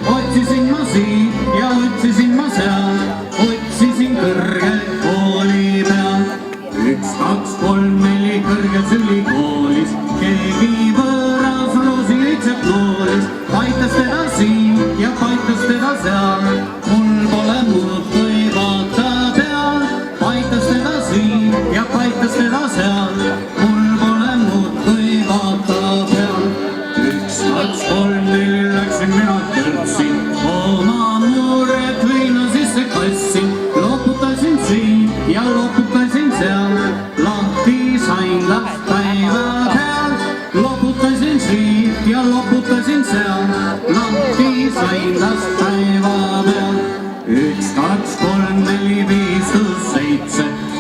otsisin ma siin ja otsisin ma seal, otsisin kõrgkooli peal. 1, 2, 3, 4 kõrges ülikoolis, keegi võõras roosi lihtsalt noolis, paitas teda siin ja paitas teda seal, mul pole muud kui vaata peal. Paitas teda siin ja paitas teda seal, mul pole muud kui vaata peal. 1, 2, 3, 4 läksin mina kõrtsin, oma mured viina sisse kassin, loputasin siin ja loputasin seal, lahti sain last päeva peal. Loputasin siin ja loputasin seal, lahti sain last päeva peal. 1, 2, 3, 4, 5, 6, 7